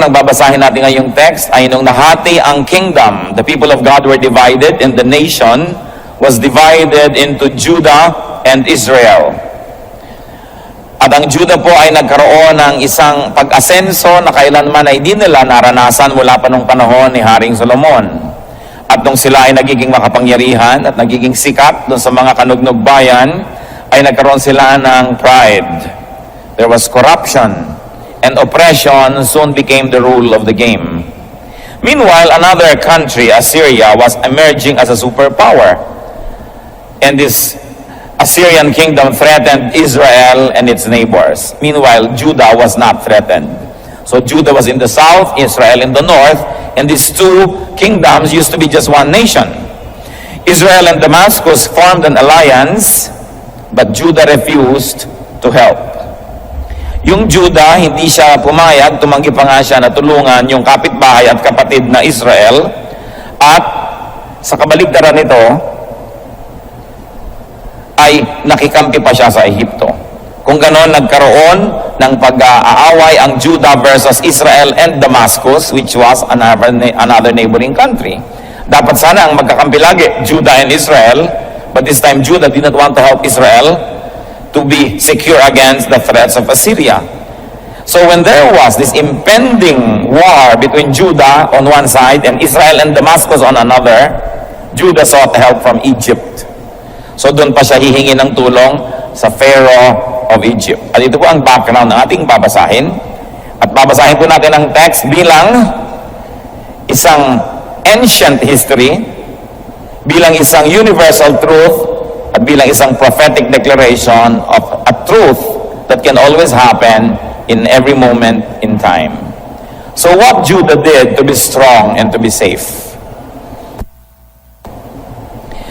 ang babasahin natin ngayong text ay nung nahati ang kingdom, the people of God were divided and the nation was divided into Judah and Israel. At ang Judah po ay nagkaroon ng isang pag-asenso na kailanman ay di nila naranasan mula pa nung panahon ni Haring Solomon. At nung sila ay nagiging makapangyarihan at nagiging sikat doon sa mga kanugnog bayan, ay nagkaroon sila ng pride. There was corruption, and oppression soon became the rule of the game. Meanwhile, another country, Assyria, was emerging as a superpower. And this Assyrian kingdom threatened Israel and its neighbors. Meanwhile, Judah was not threatened. So Judah was in the south, Israel in the north, and these two kingdoms used to be just one nation. Israel and Damascus formed an alliance, but Judah refused to help. Yung Judah, hindi siya pumayag, tumanggi pa nga siya na tulungan yung kapitbahay at kapatid na Israel. At sa kabaligtaran nito, ay nakikampi pa siya sa Ehipto. Kung ganon, nagkaroon ng pag-aaway ang Judah versus Israel and Damascus, which was another neighboring country. Dapat sana ang magkakampi lagi, Judah and Israel, but this time Judah did not want to help Israel to be secure against the threats of Assyria. So when there was this impending war between Judah on one side and Israel and Damascus on another, Judah sought help from Egypt. So doon pa siya hihingi ng tulong sa Pharaoh of Egypt. At ito po ang background ng ating babasahin. At babasahin po natin ang text bilang isang ancient history, bilang isang universal truth, at bilang isang prophetic declaration of a truth that can always happen in every moment in time. So what Judah did to be strong and to be safe?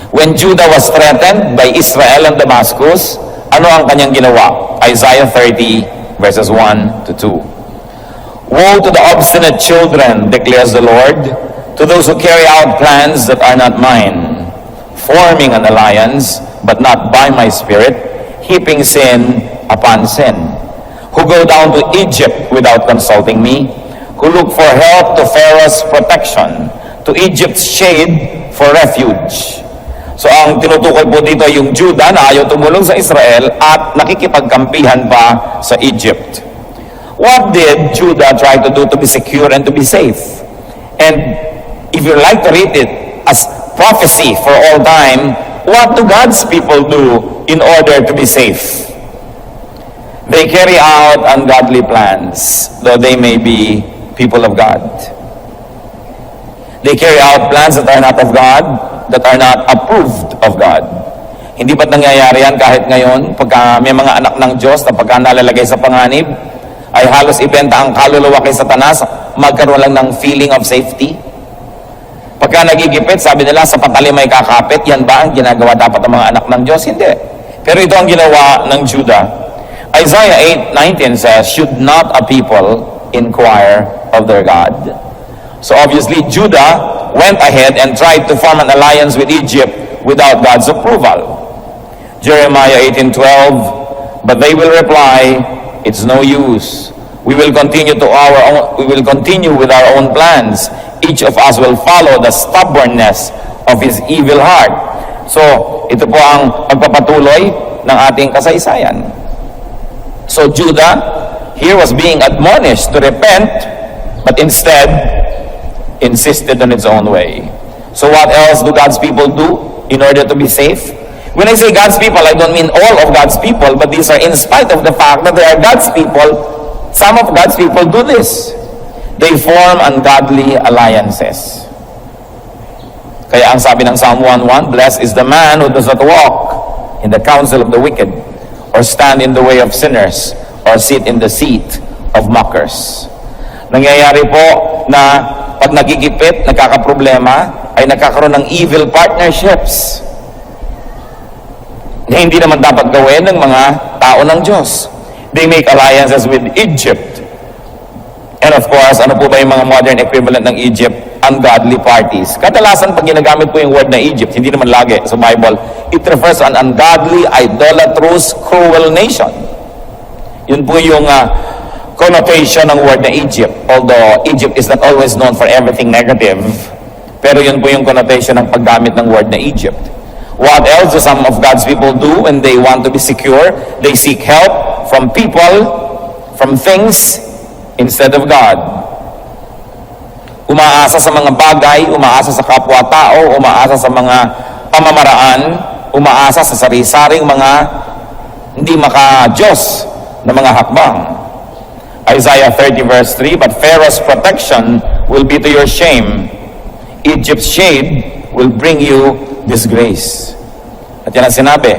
When Judah was threatened by Israel and Damascus, ano ang kanyang ginawa? Isaiah 30 verses 1 to 2. Woe to the obstinate children, declares the Lord, to those who carry out plans that are not mine, forming an alliance, but not by my spirit, heaping sin upon sin, who go down to Egypt without consulting me, who look for help to Pharaoh's protection, to Egypt's shade for refuge. So ang tinutukoy po dito yung Judah na ayaw tumulong sa Israel at nakikipagkampihan pa sa Egypt. What did Judah try to do to be secure and to be safe? And if you like to read it as prophecy for all time, what do God's people do in order to be safe? They carry out ungodly plans, though they may be people of God. They carry out plans that are not of God, that are not approved of God. Hindi ba't nangyayari yan kahit ngayon, pagka may mga anak ng Diyos na pagka nalalagay sa panganib, ay halos ibenta ang kaluluwa kay Satanas, magkaroon lang ng feeling of safety? Pagka nagigipit, sabi nila, sa patali may kakapit, yan ba ang ginagawa dapat ng mga anak ng Diyos? Hindi. Pero ito ang ginawa ng Judah. Isaiah 8:19 says, should not a people inquire of their God? So obviously, Judah went ahead and tried to form an alliance with Egypt without God's approval. Jeremiah 18:12, but they will reply, it's no use. We will continue with our own plans. Each of us will follow the stubbornness of his evil heart. So, ito po ang pagpapatuloy ng ating kasaysayan. So Judah here was being admonished to repent, but instead insisted on its own way. So what else do God's people do in order to be safe? When I say God's people, I don't mean all of God's people, but these are in spite of the fact that they are God's people. Some of God's people do this. They form ungodly alliances. Kaya ang sabi ng Psalm 1:1, blessed is the man who does not walk in the counsel of the wicked, or stand in the way of sinners, or sit in the seat of mockers. Nangyayari po na pag nagigipit, nagkakaproblema, ay nagkakaroon ng evil partnerships na hindi naman dapat gawin ng mga tao ng Diyos. They make alliances with Egypt. And of course, ano po ba yung mga modern equivalent ng Egypt? Ungodly parties. Kadalasan pag ginagamit po yung word na Egypt, hindi naman lagi sa Bible, it refers to an ungodly, idolatrous, cruel nation. Yun po yung connotation ng word na Egypt. Although Egypt is not always known for everything negative, pero yun po yung connotation ng paggamit ng word na Egypt. What else do some of God's people do when they want to be secure? They seek help from people, from things, instead of God. Umaasa sa mga bagay, umaasa sa kapwa-tao, umaasa sa mga pamamaraan, umaasa sa sari-saring mga hindi maka-Diyos na mga hakbang. Isaiah 30 verse 3, "But Pharaoh's protection will be to your shame. Egypt's shade will bring you disgrace." At yan ang sinabi.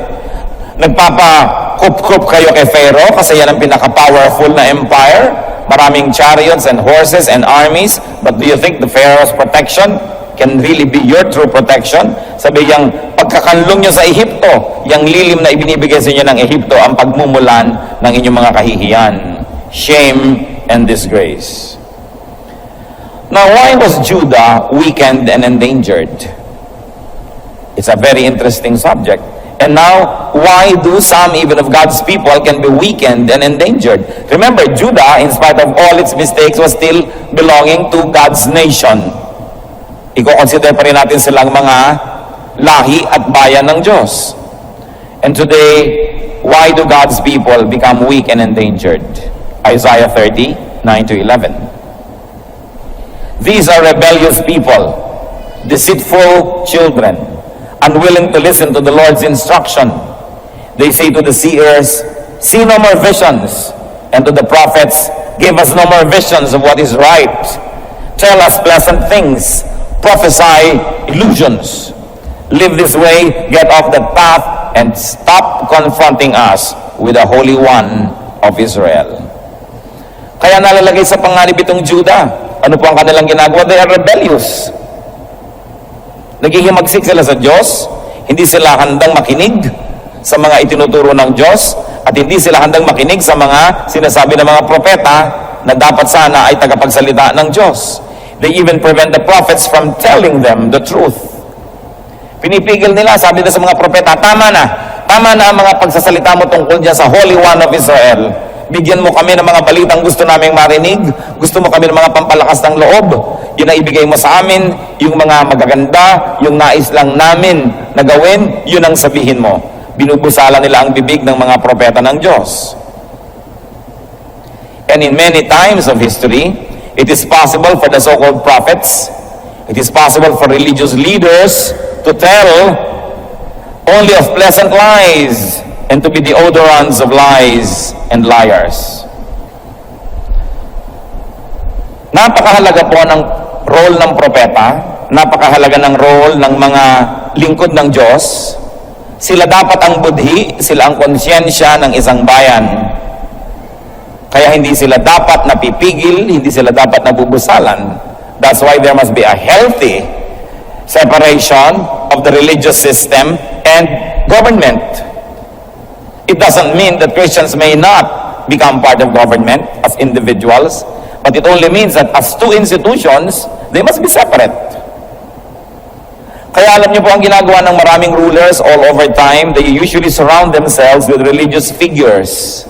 Nagpapakup-kup kayo kay Pharaoh kasi yan ang pinaka-powerful na empire. Maraming chariots and horses and armies. But do you think the Pharaoh's protection can really be your true protection? Sabi yang pagkakanlong nyo sa Ehipto, yung lilim na ibinibigay sa inyo ng Ehipto, ang pagmumulan ng inyong mga kahihiyan. Shame and disgrace. Now, why was Judah weakened and endangered? It's a very interesting subject. And now, why do some even of God's people can be weakened and endangered? Remember, Judah, in spite of all its mistakes, was still belonging to God's nation. Iko-consider pa rin natin silang mga lahi at bayan ng Diyos. And today, why do God's people become weak and endangered? Isaiah 30, 9 to 11. These are rebellious people, deceitful children, unwilling to listen to the Lord's instruction. They say to the seers, "See no more visions," and to the prophets, "Give us no more visions of what is right. Tell us pleasant things, prophesy illusions. Live this way, get off that path, and stop confronting us with the Holy One of Israel." Kaya nalalagay sa panganib itong Judah. Ano po ang kanilang ginagawa? They are rebellious. Naghihimagsik sila sa Diyos, hindi sila handang makinig sa mga itinuturo ng Diyos, at hindi sila handang makinig sa mga sinasabi ng mga propeta na dapat sana ay tagapagsalita ng Diyos. They even prevent the prophets from telling them the truth. Pinipigil nila, sabi nila sa mga propeta, tama na ang mga pagsasalita mo tungkol dyan sa Holy One of Israel. Bigyan mo kami ng mga balitang gusto naming marinig, gusto mo kami ng mga pampalakas ng loob, yun ang ibigay mo sa amin, yung mga magaganda, yung nais lang namin na gawin, yun ang sabihin mo. Binubusala nila ang bibig ng mga propeta ng Diyos. And in many times of history, it is possible for the so-called prophets, it is possible for religious leaders to tell only of pleasant lies and to be the odorants of lies and liars. Napakahalaga po ng role ng propeta, napakahalaga ng role ng mga lingkod ng Diyos. Sila dapat ang budhi, sila ang konsyensya ng isang bayan. Kaya hindi sila dapat napipigil, hindi sila dapat nabubusalan. That's why there must be a healthy separation of the religious system and government. It doesn't mean that Christians may not become part of government as individuals, but it only means that as two institutions, they must be separate. Kaya alam niyo po ang ginagawa ng maraming rulers all over time, they usually surround themselves with religious figures.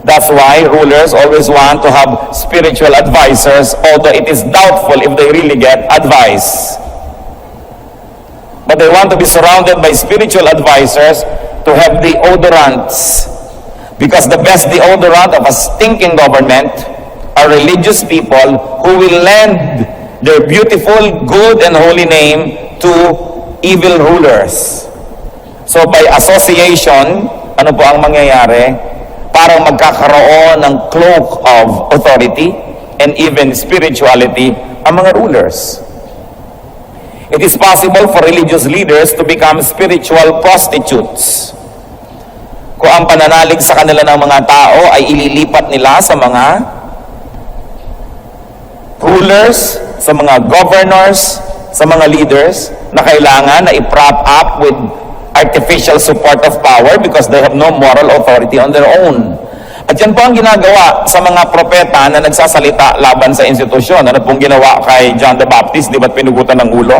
That's why rulers always want to have spiritual advisors, although it is doubtful if they really get advice. But they want to be surrounded by spiritual advisors to have deodorants. Because the best deodorant of a stinking government are religious people who will lend their beautiful, good, and holy name to evil rulers. So by association, ano po ang mangyayari? Parang magkakaroon ng cloak of authority and even spirituality ang mga rulers. It is possible for religious leaders to become spiritual prostitutes. Kung ang pananalig sa kanila ng mga tao ay ililipat nila sa mga rulers, sa mga governors, sa mga leaders na kailangan na i-prop up with artificial support of power because they have no moral authority on their own. At yan po ang ginagawa sa mga propeta na nagsasalita laban sa institusyon. Ano pong ginawa kay John the Baptist? Di ba't pinugutan ng ulo?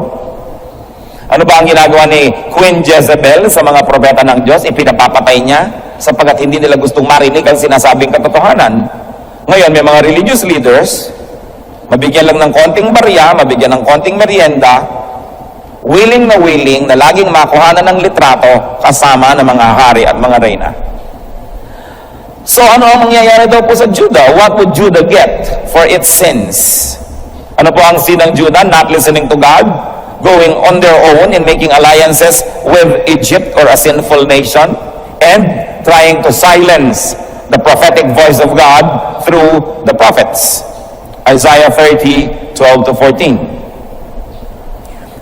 Ano ba ang ginagawa ni Queen Jezebel sa mga propeta ng Diyos? Ipinapapatay niya sapagkat hindi nila gustong marinig ang sinasabing katotohanan. Ngayon, may mga religious leaders, mabigyan lang ng konting barya, mabigyan ng konting merienda, willing na laging makuhanan ng litrato kasama ng mga hari at mga reyna. So ano ang mangyayari daw po sa Judah? What would Judah get for its sins? Ano po ang sin ng Judah? Not listening to God, going on their own and making alliances with Egypt or a sinful nation, and trying to silence the prophetic voice of God through the prophets. Isaiah 30, 12 to 14.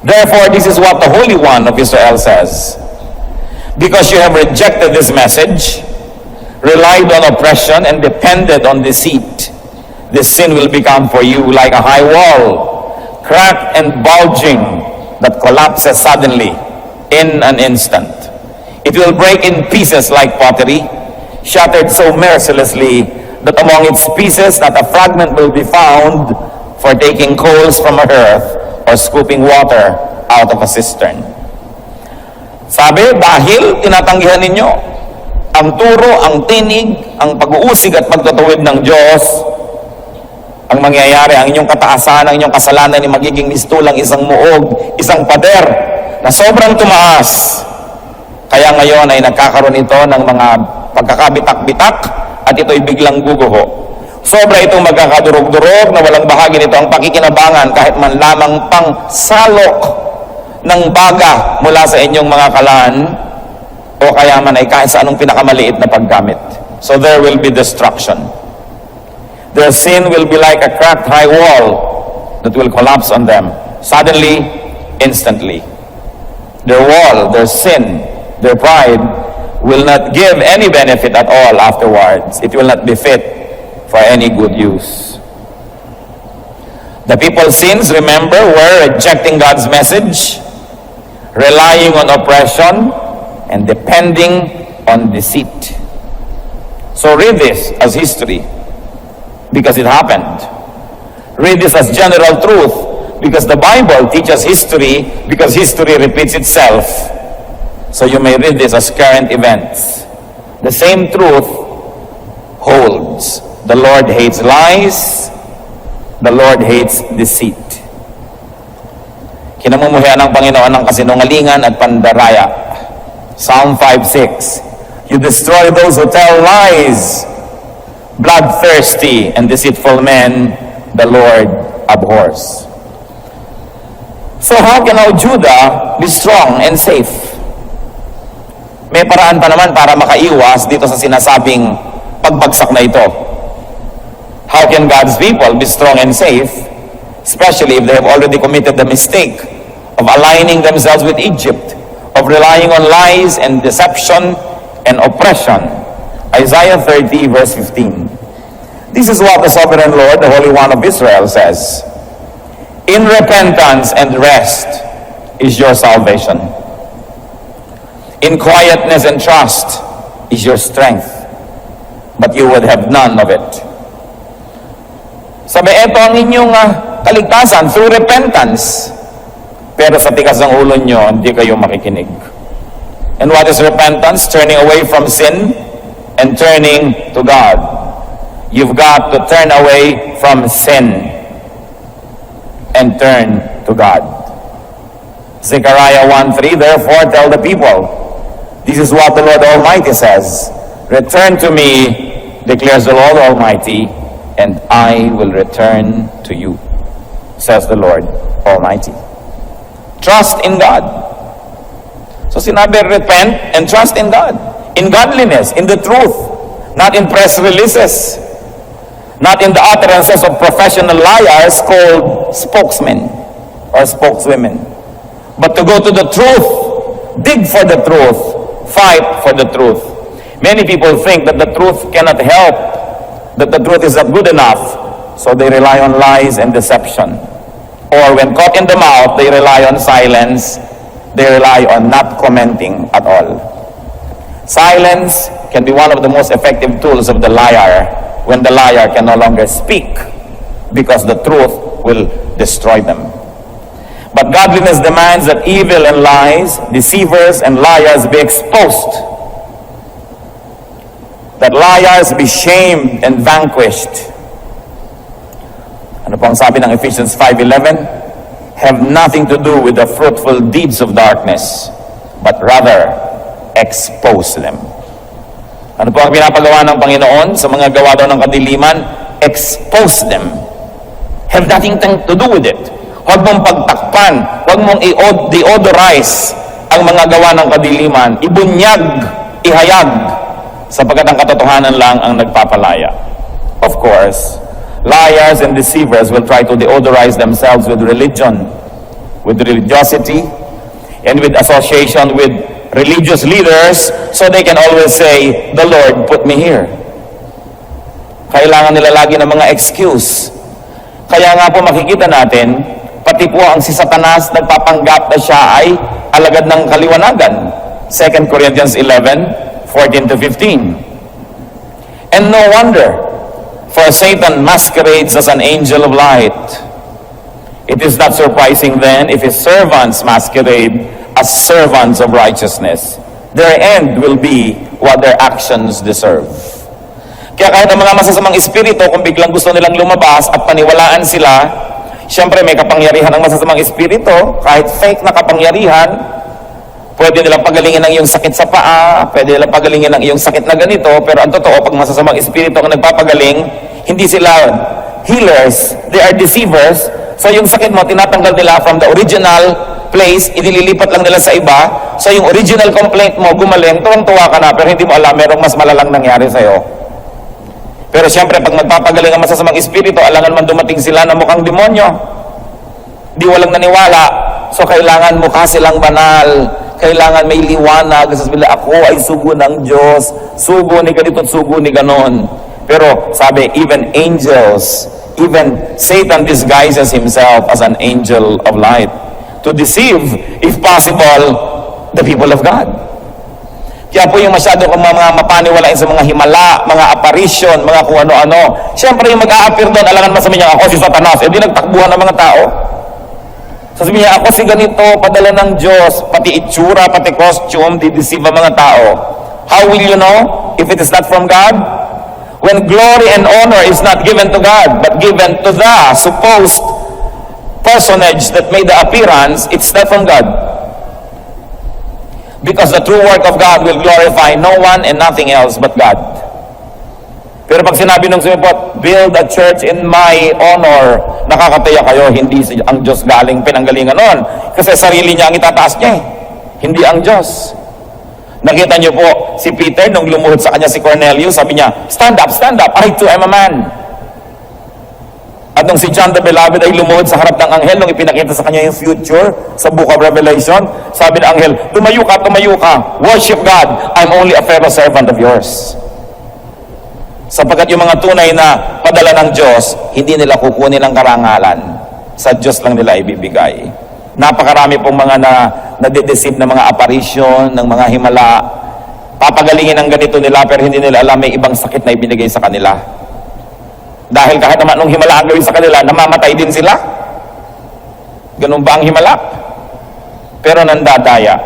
Therefore, this is what the Holy One of Israel says. Because you have rejected this message, relied on oppression, and depended on deceit, this sin will become for you like a high wall, cracked and bulging, that collapses suddenly in an instant. It will break in pieces like pottery, shattered so mercilessly that among its pieces not a fragment will be found for taking coals from a hearth or scooping water out of a cistern. Sabi, dahil tinatanggihan ninyo ang turo, ang tinig, ang pag-uusig at pagtutuwid ng Diyos, ang mangyayari, ang inyong kataasan, ang inyong kasalanan ay magiging mistulang isang muog, isang pader na sobrang tumaas. Kaya ngayon ay nagkakaroon ito ng mga pagkakabitak-bitak at ito'y biglang guguho. Sobra itong magkakadurog-durog na walang bahagi nito ang pakikinabangan kahit man lamang pang salok ng baga mula sa inyong mga kalan o kaya man ay kahit sa anong pinakamaliit na paggamit. So there will be destruction. Their sin will be like a cracked high wall that will collapse on them suddenly, instantly. Their wall, their sin, their pride will not give any benefit at all afterwards. It will not be fit for any good use. The people's sins, remember, were rejecting God's message, relying on oppression, and depending on deceit. So read this as history, because it happened. Read this as general truth, because the Bible teaches history, because history repeats itself. So you may read this as current events. The same truth holds. The Lord hates lies. The Lord hates deceit. Kinamumuhian ng Panginoon ng kasinungalingan at pandaraya. Psalm 5:6. You destroy those who tell lies. Bloodthirsty and deceitful men, the Lord abhors. So how can our Judah be strong and safe? May paraan pa naman para makaiwas dito sa sinasabing pagbagsak na ito. How can God's people be strong and safe, especially if they have already committed the mistake of aligning themselves with Egypt, of relying on lies and deception and oppression? Isaiah 30 verse 15. This is what the sovereign Lord, the Holy One of Israel says. In repentance and rest is your salvation. In quietness and trust is your strength, but you would have none of it. Sabi, eto ang inyong kaligtasan through repentance. Pero sa tigas ng ulo nyo, hindi kayo makikinig. And what is repentance? Turning away from sin and turning to God. You've got to turn away from sin and turn to God. Zechariah 1:3, therefore tell the people, this is what the Lord Almighty says, return to me, declares the Lord Almighty, and I will return to you, says the Lord Almighty. Trust in God. So sinabi, repent and trust in God. In godliness, in the truth, not in press releases, not in the utterances of professional liars called spokesmen or spokeswomen, but to go to the truth, dig for the truth, fight for the truth. Many people think that the truth cannot help, that the truth is not good enough, so they rely on lies and deception. Or when caught in the mouth, they rely on silence, they rely on not commenting at all. Silence can be one of the most effective tools of the liar when the liar can no longer speak because the truth will destroy them. But godliness demands that evil and lies, deceivers and liars be exposed, that liars be shamed and vanquished, po ang sabi ng Ephesians 5:11? Have nothing to do with the fruitful deeds of darkness, but rather expose them. Ano po ang pinapagawa ng Panginoon sa mga gawa daw ng kadiliman? Expose them. Have nothing to do with it. Huwag mong pagtakpan, huwag mong deodorize ang mga gawa ng kadiliman. Ibunyag, ihayag, sapagkat ang katotohanan lang ang nagpapalaya. Of course, liars and deceivers will try to deodorize themselves with religion, with religiosity, and with association with religious leaders, so they can always say, the Lord put me here. Kailangan nila lagi ng mga excuse. Kaya nga po makikita natin, pati po ang si Satanas nagpapanggap na siya ay alagad ng kaliwanagan. 2 Corinthians 11:14-15. And no wonder, for Satan masquerades as an angel of light. It is not surprising then if his servants masquerade as servants of righteousness. Their end will be what their actions deserve. Kaya kahit ang mga masasamang espiritu, kung biglang gusto nilang lumabas at paniwalaan sila, siyempre may kapangyarihan ng masasamang espiritu, kahit fake na kapangyarihan, pwede nilang pagalingin ang iyong sakit sa paa, pwede nilang pagalingin ang iyong sakit na ganito, pero ang totoo, pag masasamang espiritu ang nagpapagaling, hindi sila healers, they are deceivers. So yung sakit mo, tinatanggal nila from the original place, idililipat lang nila sa iba. So yung original complaint mo, gumaling, tuwang-tuwa ka na, pero hindi mo alam, merong mas malalang nangyari sa'yo. Pero siyempre, pag nagpapagaling ang masasamang espiritu, alangan man dumating sila na mukhang demonyo. Di walang naniwala. So kailangan mukha silang banal. Kailangan may liwanag. Sasabihin, ako ay sugo ng Diyos. Sugo ni ganito at sugo ni ganon. Pero sabi, even angels, even Satan disguises himself as an angel of light to deceive, if possible, the people of God. Kaya po yung masyado kung mga mapaniwalain sa mga himala, mga apparition, mga kung ano-ano. Siyempre yung mag-a-appear doon, alangan masabi niya, ako si Satanas. Eh di nagtakbuhan ng mga tao. Sasabihin niya, ako si ganito, padala ng Diyos, pati itsura, pati costume, di-deceive ang mga tao. How will you know if it is not from God? When glory and honor is not given to God, but given to the supposed personage that made the appearance, it's not from God. Because the true work of God will glorify no one and nothing else but God. Pero pag sinabi nung sumipot, build a church in my honor, nakakataya kayo, hindi ang Diyos galing pinanggalingan nun. Kasi sarili niya ang itataas niya, hindi ang Diyos. Nakita niyo po, si Peter, nung lumuhod sa kanya si Cornelius, sabi niya, stand up, I too am a man. At nung si John the Beloved ay lumuhod sa harap ng anghel, nung ipinakita sa kanya yung future sa Book of Revelation, sabi ng anghel, tumayo ka, worship God, I'm only a fellow servant of yours. Sapagkat yung mga tunay na padala ng Diyos, hindi nila kukunin ang karangalan. Sa Diyos lang nila ibibigay. Napakarami pong mga nadedeceive na mga apparition, ng mga himala. Papagalingin ang ganito nila, pero hindi nila alam may ibang sakit na ibinigay sa kanila. Dahil kahit naman nung himala ang gawin sa kanila, namamatay din sila. Ganun ba ang himala? Pero nandadaya.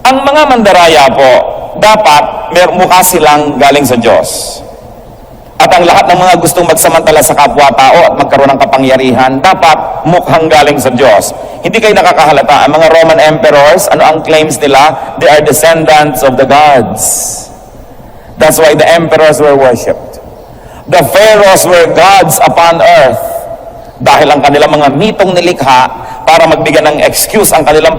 Ang mga mandaraya po, dapat mukha silang galing sa Diyos. At ang lahat ng mga gustong magsamantala sa kapwa-tao at magkaroon ng kapangyarihan, dapat mukhang galing sa Diyos. Hindi kayo nakakahalata. Ang mga Roman emperors, ano ang claims nila? They are descendants of the gods. That's why the emperors were worshipped. The pharaohs were gods upon earth. Dahil ang kanilang mga mitong nilikha para magbigay ng excuse ang kanilang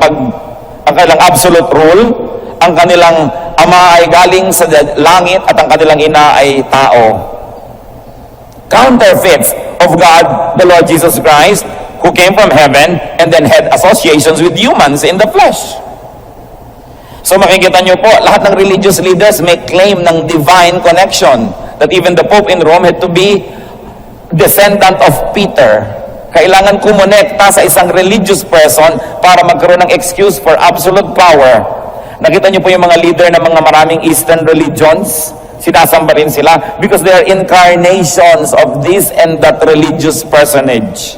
absolute rule, ang kanilang ama ay galing sa langit at ang kanilang ina ay tao. Counterfeits of God, the Lord Jesus Christ, who came from heaven and then had associations with humans in the flesh. So makikita nyo po, lahat ng religious leaders may claim ng divine connection. That even the Pope in Rome had to be descendant of Peter. Kailangan kumonekta sa isang religious person para magkaroon ng excuse for absolute power. Nakita niyo po yung mga leader ng mga maraming Eastern religions, sinasamba rin sila because they are incarnations of this and that religious personage.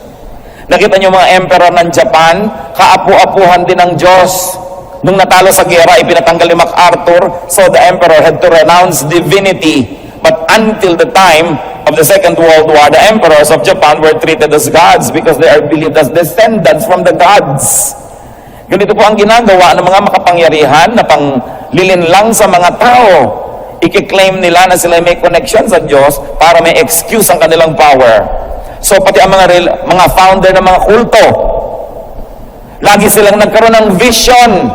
Nakita niyo mga emperor ng Japan, kaapu-apuhan din ng Diyos. Nung natalo sa gera, ipinatanggal ni MacArthur, so the emperor had to renounce divinity. But until the time of the Second World War, the emperors of Japan were treated as gods because they are believed as descendants from the gods. Ganito po ang ginagawa ng mga makapangyarihan na panglilinlang sa mga tao. I-claim nila na sila may connection sa Diyos para may excuse ang kanilang power. So pati ang mga founder ng mga kulto, lagi silang nagkaroon ng vision.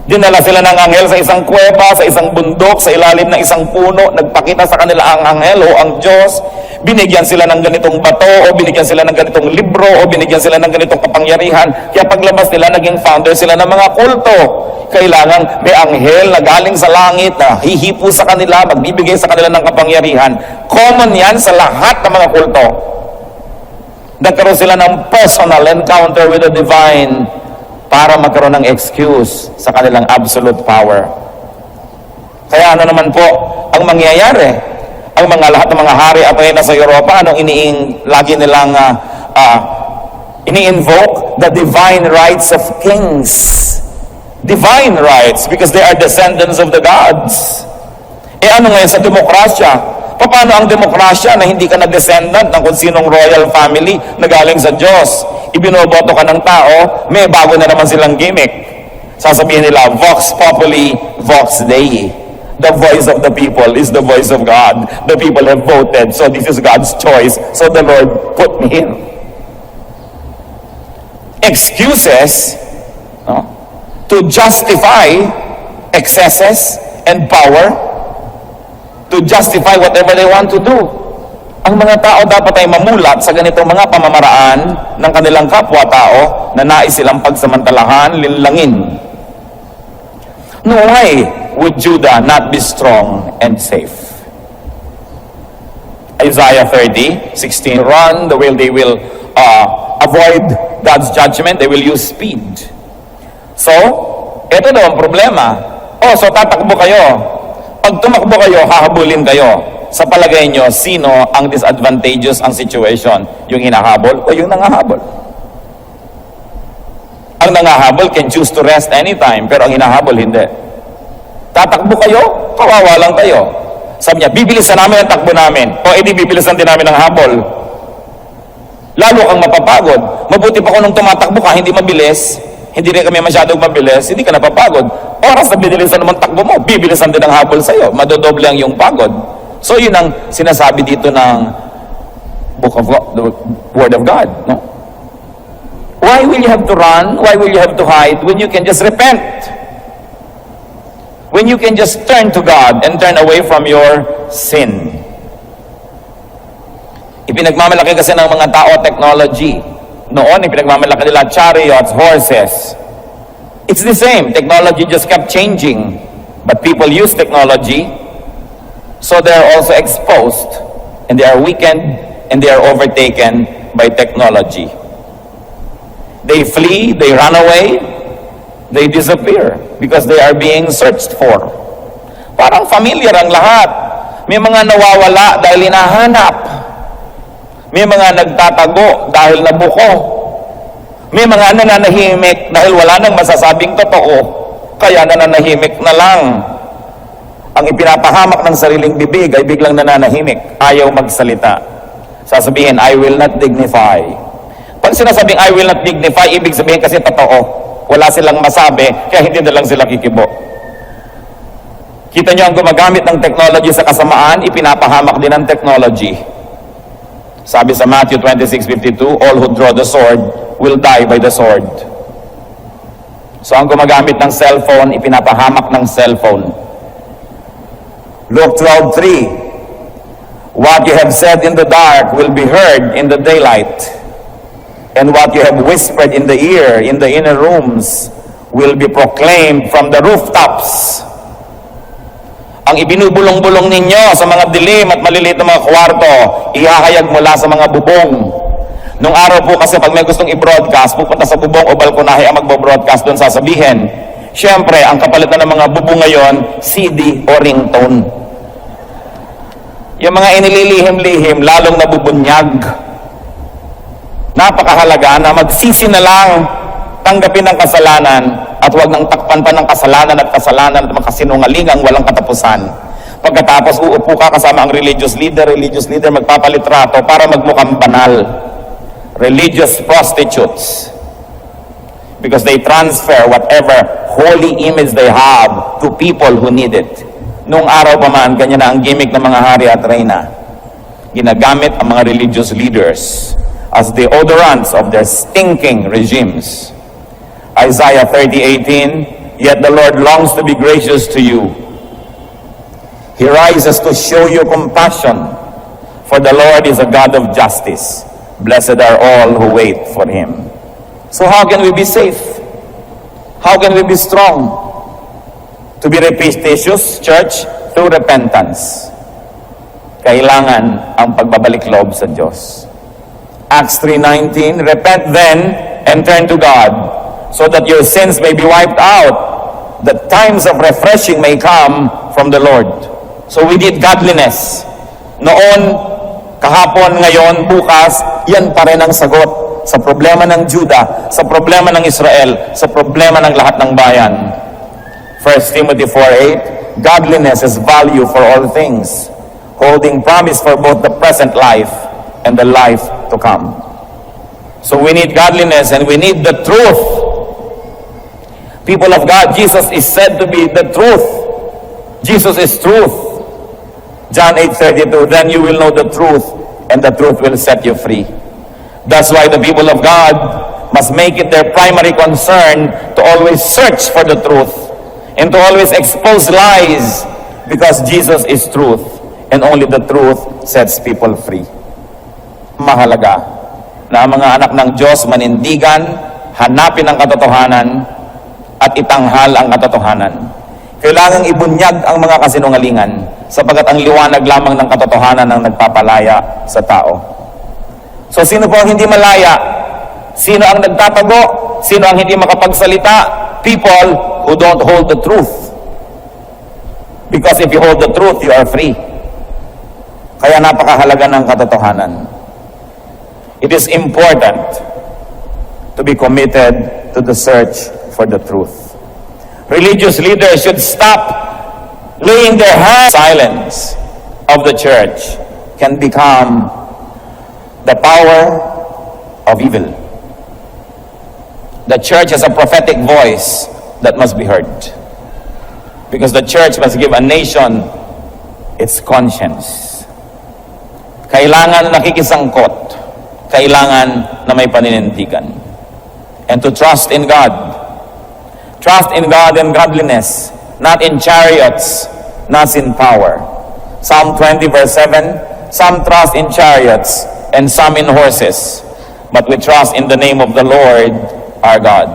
Dinala sila ng anghel sa isang kuweba, sa isang bundok, sa ilalim ng isang puno. Nagpakita sa kanila ang anghel o ang Diyos. Binigyan sila ng ganitong bato, o binigyan sila ng ganitong libro, o binigyan sila ng ganitong kapangyarihan. Kaya paglabas nila, naging founder sila ng mga kulto. Kailangan may anghel na galing sa langit na hihipo sa kanila, magbibigay sa kanila ng kapangyarihan. Common yan sa lahat ng mga kulto. Nagkaroon sila ng personal encounter with the divine para magkaroon ng excuse sa kanilang absolute power. Kaya ano naman po ang mangyayari? Ang lahat ng mga hari at reyna sa Europa, anong lagi nilang ini-invoke? The divine rights of kings. Divine rights, because they are descendants of the gods. Ano ngayon sa demokrasya? Paano ang demokrasya na hindi ka na-descendant ng kung sinong royal family na galing sa Diyos? Ibinoboto ka ng tao, may bago na naman silang gimmick. Sasabihin nila, Vox Populi, Vox Dei. The voice of the people is the voice of God. The people have voted, so this is God's choice. So the Lord put me here. Excuses, no, to justify excesses and power, to justify whatever they want to do. Ang mga tao dapat ay mamulat sa ganitong mga pamamaraan ng kanilang kapwa-tao na nais silang pagsamantalahan, linlangin. No, why would Judah not be strong and safe? Isaiah 30:16, run, they will avoid God's judgment, they will use speed. So, ito daw ang problema. So tatakbo kayo. Pag tumakbo kayo, hahabulin kayo. Sa palagay nyo, sino ang disadvantageous ang situation? Yung hinahabol o yung nangahabol? Ang nangahabol can choose to rest anytime, pero ang hinahabol hindi. Tatakbo kayo, kawawa lang kayo. Sabi niya, bibilisan namin ang takbo namin. O edi bibilisan din namin ang habol. Lalo kang mapapagod. Mabuti pa kung nung tumatakbo ka, hindi mabilis, hindi rin kami masyadong mabilis, hindi ka napapagod. Oras na binilisan naman takbo mo, bibilisan din ang habol sa'yo. Madodoble ang iyong pagod. So yun ang sinasabi dito ng Book of God, the Word of God. No? Why will you have to run? Why will you have to hide when you can just repent? When you can just turn to God and turn away from your sin. Ipinagmamalaki kasi ng mga tao technology. Noon, ipinagmamalaki nila chariots, horses. It's the same. Technology just kept changing. But people use technology, so they're also exposed, and they are weakened, and they are overtaken by technology. They flee, they run away, they disappear, because they are being searched for. Parang familiar ang lahat. May mga nawawala dahil hinahanap. May mga nagtatago dahil nabuko. May mga nananahimik dahil wala nang masasabing totoo, kaya nananahimik na lang. Ang ipinapahamak ng sariling bibig ay biglang nananahimik, ayaw magsalita. Sasabihin, I will not dignify. Pag sinasabing I will not dignify, ibig sabihin kasi totoo. Wala silang masabi, kaya hindi na lang sila kikibo. Kita nyo ang gumagamit ng technology sa kasamaan, ipinapahamak din ng technology. Sabi sa Matthew 26:52, all who draw the sword will die by the sword. So ang gumagamit ng cellphone, ipinapahamak ng cellphone. Luke 12:3, what you have said in the dark will be heard in the daylight, and what you have whispered in the ear in the inner rooms will be proclaimed from the rooftops. Ang ibinubulong-bulong ninyo sa mga dilim at maliliit na mga kwarto, ihahayag mula sa mga bubong. Nung araw po kasi pag may gustong i-broadcast, pupunta sa bubong o balkonahe ang magbo-broadcast doon, sasabihin. Siyempre, ang kapalit na ng mga bubong ngayon, CD o ringtone. Yung mga inililihim-lihim, lalong nabubunyag. Napakahalaga na magsisi na lang, tanggapin ang kasalanan, at huwag nang takpan pa ng kasalanan at makasinungalingang walang katapusan. Pagkatapos uupo ka kasama ang religious leader magpapalitrato para magmukhang banal. Religious prostitutes. Because they transfer whatever holy image they have to people who need it. Noong araw pa man, ganyan na ang gimmick ng mga hari at reyna. Ginagamit ang mga religious leaders as deodorants of their stinking regimes. Isaiah 30:18, yet the Lord longs to be gracious to you. He rises to show you compassion, for the Lord is a God of justice. Blessed are all who wait for Him. So how can we be safe? How can we be strong? To be repetitious, church, through repentance. Kailangan ang pagbabalik loob sa Diyos. Acts 3:19, repent then and turn to God, so that your sins may be wiped out, that times of refreshing may come from the Lord. So we need godliness. Noon, kahapon, ngayon, bukas, yan pa rin ang sagot sa problema ng Juda, sa problema ng Israel, sa problema ng lahat ng bayan. 1 Timothy 4:8, godliness is value for all things, holding promise for both the present life and the life to come. So we need godliness and we need the truth. People of God, Jesus is said to be the truth. Jesus is truth. John 8:32, then you will know the truth, and the truth will set you free. That's why the people of God must make it their primary concern to always search for the truth and to always expose lies, because Jesus is truth, and only the truth sets people free. Mahalaga na ang mga anak ng Diyos manindigan, hanapin ang katotohanan, at itanghal ang katotohanan. Kailangang ibunyag ang mga kasinungalingan, sapagat ang liwanag lamang ng katotohanan ang nagpapalaya sa tao. So sino po ang hindi malaya? Sino ang nagtatago? Sino ang hindi makapagsalita? People who don't hold the truth. Because if you hold the truth, you are free. Kaya napakahalaga ng katotohanan. It is important to be committed to the search for the truth. Religious leaders should stop laying their hands. Silence of the church can become the power of evil. The church has a prophetic voice that must be heard, because the church must give a nation its conscience. Kailangan nakikisangkot, kailangan na may paninindigan, and to trust in God. Trust in God and godliness, not in chariots, not in power. Psalm 20 verse 7, some trust in chariots and some in horses, but we trust in the name of the Lord our God.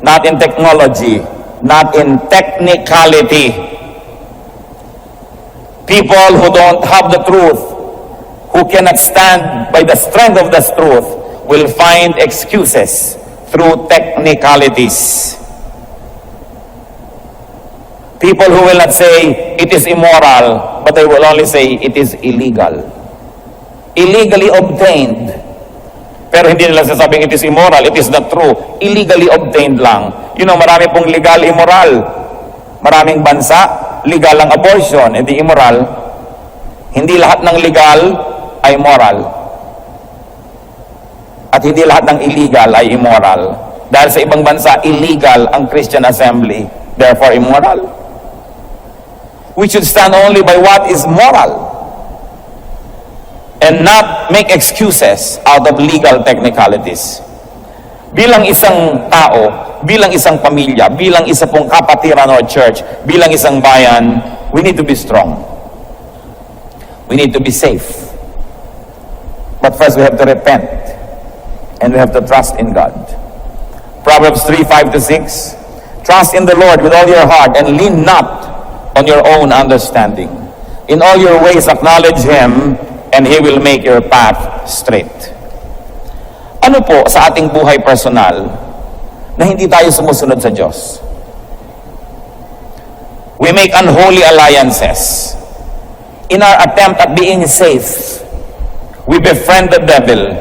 Not in technology, not in technicality. People who don't have the truth, who cannot stand by the strength of the truth, will find excuses through technicalities. People who will not say it is immoral, but they will only say it is illegal. Illegally obtained. Pero hindi nila sasabing it is immoral, it is not true. Illegally obtained lang. You know, marami pong legal, immoral. Maraming bansa, legal ang abortion, hindi immoral. Hindi lahat ng legal ay moral. At hindi lahat ng illegal ay immoral. Dahil sa ibang bansa, illegal ang Christian assembly, therefore immoral. We should stand only by what is moral and not make excuses out of legal technicalities. Bilang isang tao, bilang isang pamilya, bilang isa pong kapatiran or church, bilang isang bayan, we need to be strong. We need to be safe. But first we have to repent and we have to trust in God. Proverbs 3:5-6, trust in the Lord with all your heart and lean not on your own understanding. In all your ways acknowledge Him, and He will make your path straight. Ano po sa ating buhay personal na hindi tayo sumusunod sa Diyos? We make unholy alliances. In our attempt at being safe, we befriend the devil.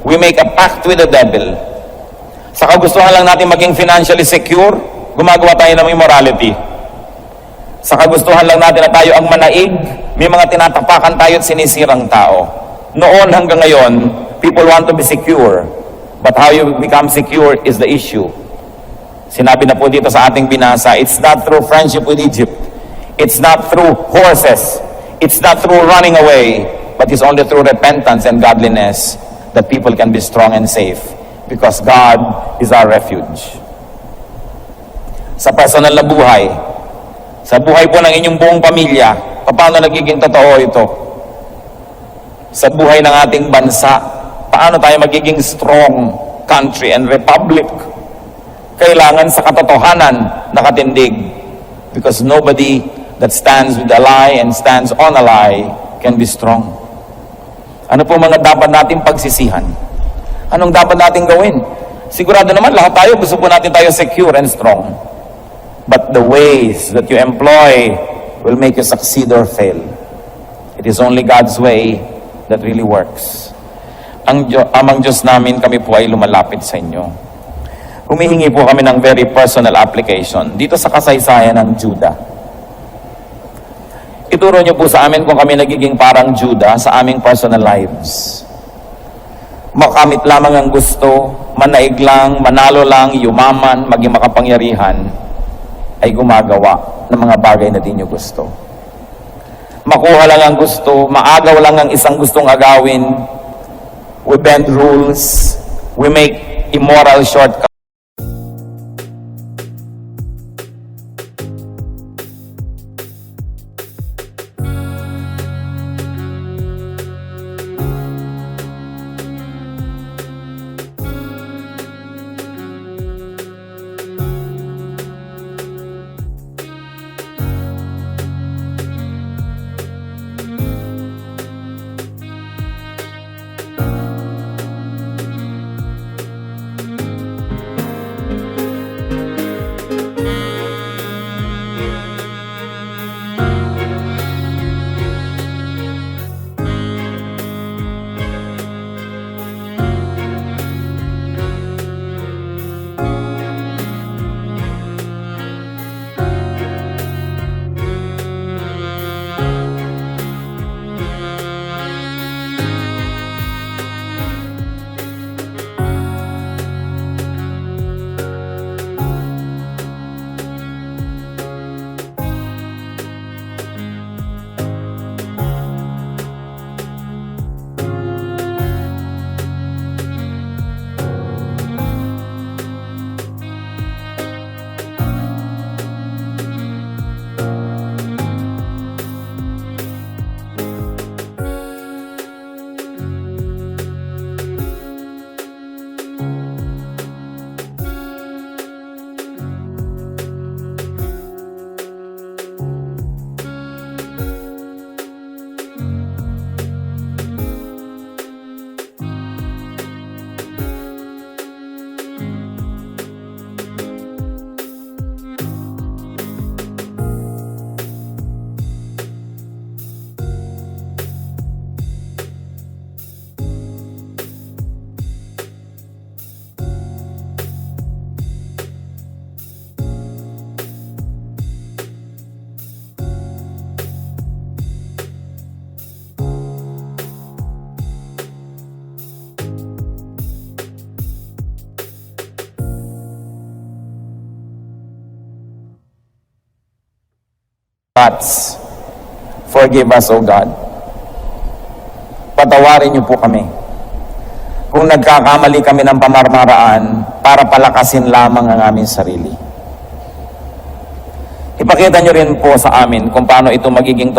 We make a pact with the devil. Sa kagustuhan lang natin maging financially secure, gumagawa tayo ng immorality. Sa kagustuhan lang natin na tayo ang manaig, may mga tinatapakan tayo at sinisirang tao. Noon hanggang ngayon, people want to be secure. But how you become secure is the issue. Sinabi na po dito sa ating binasa, it's not through friendship with Egypt. It's not through horses. It's not through running away. But it's only through repentance and godliness that people can be strong and safe. Because God is our refuge. Sa personal na buhay, sa buhay po ng inyong buong pamilya, paano nagiging totoo ito? Sa buhay ng ating bansa, paano tayo magiging strong country and republic? Kailangan sa katotohanan nakatindig. Because nobody that stands with a lie and stands on a lie can be strong. Ano po mga dapat nating pagsisihan? Anong dapat nating gawin? Sigurado naman lahat tayo gusto po natin tayo secure and strong. But the ways that you employ will make you succeed or fail. It is only God's way that really works. Amang Diyos namin, kami po ay lumalapit sa inyo. Humihingi po kami ng very personal application dito sa kasaysayan ng Judah. Ituro niyo po sa amin kung kami nagiging parang Judah sa aming personal lives. Makamit lamang ang gusto, manaig lang, manalo lang, yumaman, maging makapangyarihan, ay gumagawa ng mga bagay na di nyo gusto. Makuha lang ang gusto, maagaw lang ang isang gustong agawin, we bend rules, we make immoral shortcuts. Forgive us, O God. Patawarin niyo po kami. Kung nagkakamali kami ng pamarmaraan para palakasin lamang ang aming sarili. Ipakita niyo rin po sa amin kung paano ito magiging totoo